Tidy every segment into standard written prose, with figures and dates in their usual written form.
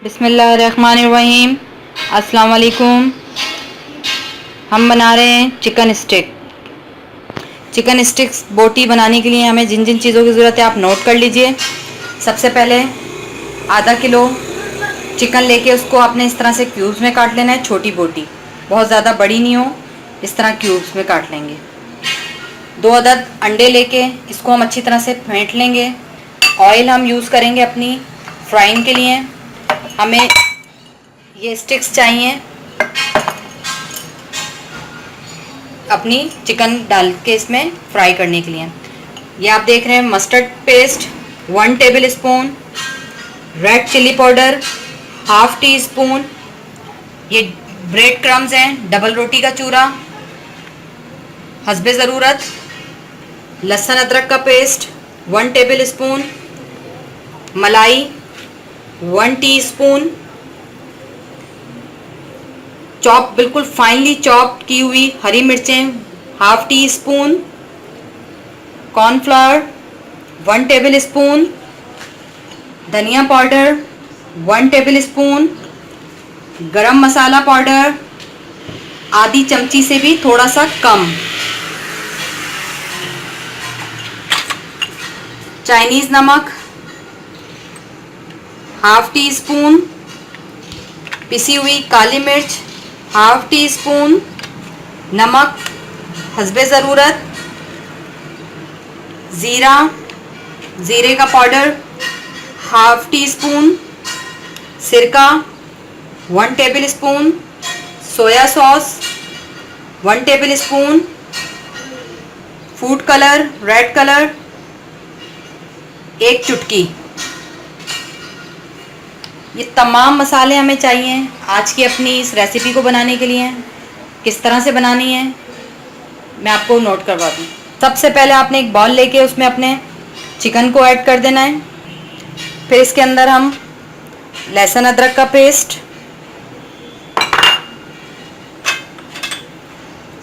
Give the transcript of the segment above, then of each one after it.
बिस्मिल्लाहिर्रहमानिर्रहीम। अस्सलाम वालेकुम। हम बना रहे हैं चिकन स्टिक। चिकन स्टिक्स बोटी बनाने के लिए हमें जिन जिन चीज़ों की ज़रूरत है आप नोट कर लीजिए। सबसे पहले आधा किलो चिकन लेके उसको आपने इस तरह से क्यूब्स में काट लेना है। छोटी बोटी, बहुत ज़्यादा बड़ी नहीं हो, इस तरह क्यूब्स में काट लेंगे। 2 अदद अंडे लेके इसको हम अच्छी तरह से फेंट लेंगे। ऑयल हम यूज़ करेंगे अपनी फ्राइंग के लिए। हमें ये स्टिक्स चाहिए अपनी चिकन डाल के इसमें फ्राई करने के लिए। ये आप देख रहे हैं mustard paste 1 tablespoon, red chilli powder half teaspoon, ये ब्रेड क्रम्स हैं, डबल रोटी का चूरा, हस्बे ज़रूरत लहसुन अदरक का पेस्ट 1 टेबल स्पून, मलाई 1 टीस्पून, चॉप बिल्कुल फाइनली चॉप की हुई हरी मिर्चें half tea spoon, cornflour 1 table spoon, धनिया पाउडर 1 टेबल स्पून, गरम मसाला पाउडर आधी चमची से भी थोड़ा सा कम, चाइनीज़ नमक हाफ टी स्पून, पिसी हुई काली मिर्च हाफ टी स्पून, नमक हस्बे ज़रूरत, ज़ीरा ज़ीरे का पाउडर हाफ टी स्पून, सिरका 1 table spoon, soya sauce 1 table spoon, food colour red colour 1 चुटकी। ये तमाम मसाले हमें चाहिए आज की अपनी इस रेसिपी को बनाने के लिए। किस तरह से बनानी है मैं आपको नोट करवा दूँ। सबसे पहले आपने एक बाउल लेके उसमें अपने चिकन को ऐड कर देना है। फिर इसके अंदर हम लहसुन अदरक का पेस्ट,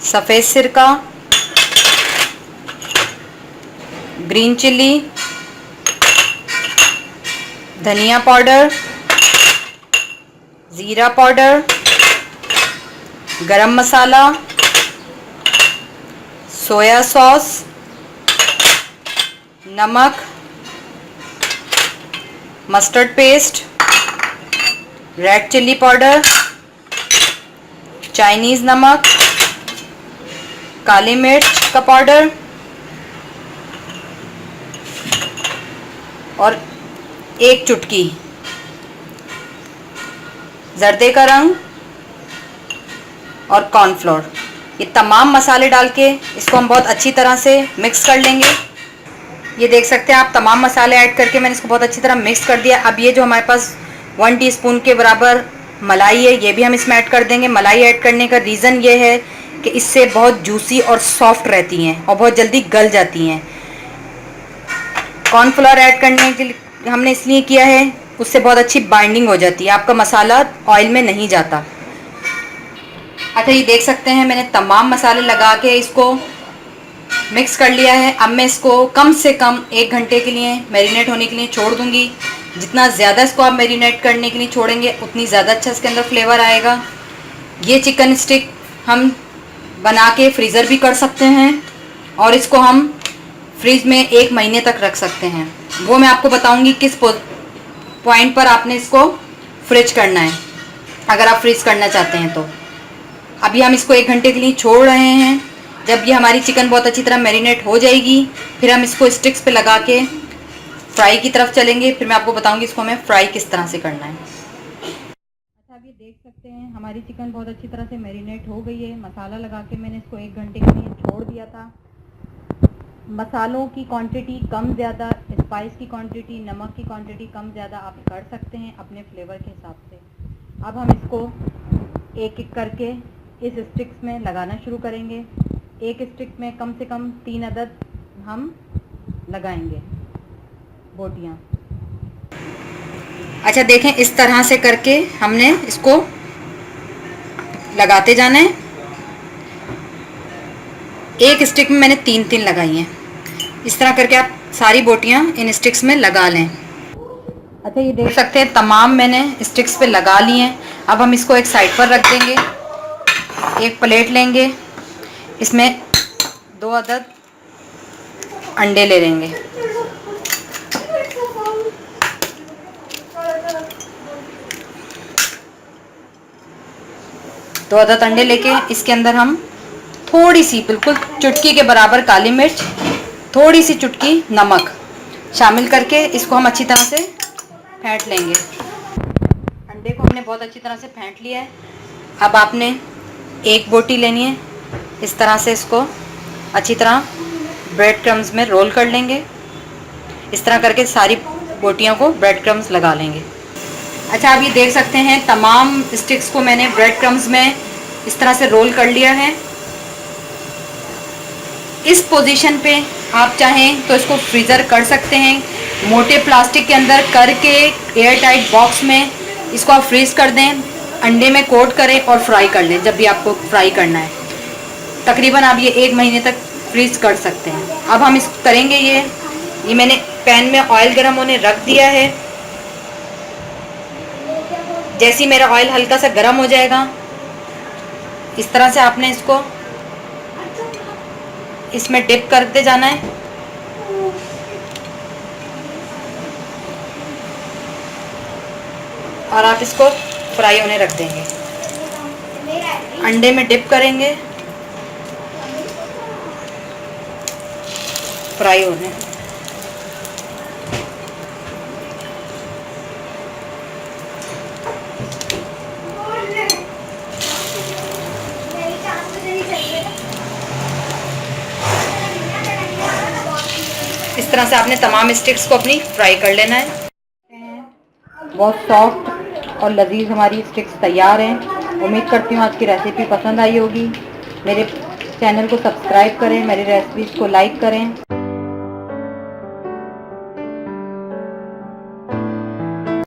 सफ़ेद सिरका, ग्रीन चिल्ली, धनिया पाउडर, ज़ीरा पाउडर, गरम मसाला, सोया सॉस, नमक, mustard paste, red chilli powder, Chinese नमक, काली मिर्च का पाउडर और 1 चुटकी जर्दे का रंग और कॉर्नफ्लोर। ये तमाम मसाले डाल के इसको हम बहुत अच्छी तरह से मिक्स कर लेंगे। ये देख सकते हैं आप तमाम मसाले ऐड करके मैंने इसको बहुत अच्छी तरह मिक्स कर दिया। अब ये जो हमारे पास 1 टीस्पून के बराबर मलाई है ये भी हम इसमें ऐड कर देंगे। मलाई ऐड करने का रीज़न ये है कि इससे बहुत जूसी और सॉफ्ट रहती हैं और बहुत जल्दी गल जाती हैं। कॉर्नफ्लोर ऐड करने के लिए हमने इसलिए किया है उससे बहुत अच्छी बाइंडिंग हो जाती है, आपका मसाला ऑयल में नहीं जाता। अच्छा ये देख सकते हैं मैंने तमाम मसाले लगा के इसको मिक्स कर लिया है। अब मैं इसको कम से कम 1 घंटे के लिए मैरिनेट होने के लिए छोड़ दूंगी। जितना ज़्यादा इसको आप मैरिनेट करने के लिए छोड़ेंगे उतनी ज़्यादा अच्छा इसके अंदर फ्लेवर आएगा। ये चिकन स्टिक हम बना के फ्रीज़र भी कर सकते हैं और इसको हम फ्रिज में 1 महीने तक रख सकते हैं। वो मैं आपको बताऊंगी किस पॉइंट पर आपने इसको फ्रिज करना है अगर आप फ्रीज़ करना चाहते हैं तो। अभी हम इसको 1 घंटे के लिए छोड़ रहे हैं। जब ये हमारी चिकन बहुत अच्छी तरह मैरिनेट हो जाएगी फिर हम इसको स्टिक्स पे लगा के फ्राई की तरफ चलेंगे। फिर मैं आपको बताऊंगी इसको हमें फ्राई किस तरह से करना है। अच्छा अब ये देख सकते हैं हमारी चिकन बहुत अच्छी तरह से मैरिनेट हो गई है। मसाला लगा के मैंने इसको 1 घंटे के लिए छोड़ दिया था। मसालों की क्वांटिटी कम ज़्यादा, स्पाइस की क्वांटिटी, नमक की क्वांटिटी कम ज़्यादा आप कर सकते हैं अपने फ्लेवर के हिसाब से। अब हम इसको एक एक करके इस स्टिक्स में लगाना शुरू करेंगे। एक स्टिक में कम से कम 3 अदद हम लगाएंगे बोटियाँ। अच्छा देखें इस तरह से करके हमने इसको लगाते जाना है। एक स्टिक में मैंने 3-3 लगाई हैं। इस तरह करके आप सारी बोटियां इन स्टिक्स में लगा लें। अच्छा, ये देख सकते हैं तमाम मैंने स्टिक्स पे लगा लिए हैं। अब हम इसको एक साइड पर रख देंगे। एक प्लेट लेंगे, इसमें 2 अदद अंडे ले लेंगे। दो अदद अंडे लेके इसके अंदर हम थोड़ी सी, बिल्कुल चुटकी के बराबर काली मिर्च, थोड़ी सी चुटकी नमक शामिल करके इसको हम अच्छी तरह से फेंट लेंगे। अंडे को हमने बहुत अच्छी तरह से फेंट लिया है। अब आपने एक बोटी लेनी है, इस तरह से इसको अच्छी तरह ब्रेड क्रम्स में रोल कर लेंगे। इस तरह करके सारी बोटियों को ब्रेड क्रम्स लगा लेंगे। अच्छा, आप ये देख सकते हैं तमाम स्टिक्स को मैंने ब्रेड क्रम्स में इस तरह से रोल कर लिया है। इस पोजीशन पे आप चाहें तो इसको फ्रीज़र कर सकते हैं। मोटे प्लास्टिक के अंदर करके एयर टाइट बॉक्स में इसको आप फ्रीज़ कर दें, अंडे में कोट करें और फ्राई कर लें जब भी आपको फ्राई करना है। तकरीबन आप ये 1 महीने तक फ्रीज़ कर सकते हैं। अब हम इसको करेंगे ये मैंने पैन में ऑयल गर्म होने रख दिया है। जैसे ही मेरा ऑयल हल्का सा गर्म हो जाएगा, इस तरह से आपने इसको इसमें डिप करते जाना है। और आप इसको फ्राई होने रख देंगे। अंडे में डिप करेंगे, फ्राई होने। इस तरह से आपने तमाम स्टिक्स को अपनी फ्राई कर लेना है। बहुत सॉफ्ट और लजीज हमारी स्टिक्स तैयार हैं। उम्मीद करती हूँ आज की रेसिपी पसंद आई होगी। मेरे चैनल को सब्सक्राइब करें, मेरी रेसिपीज़ को लाइक करें।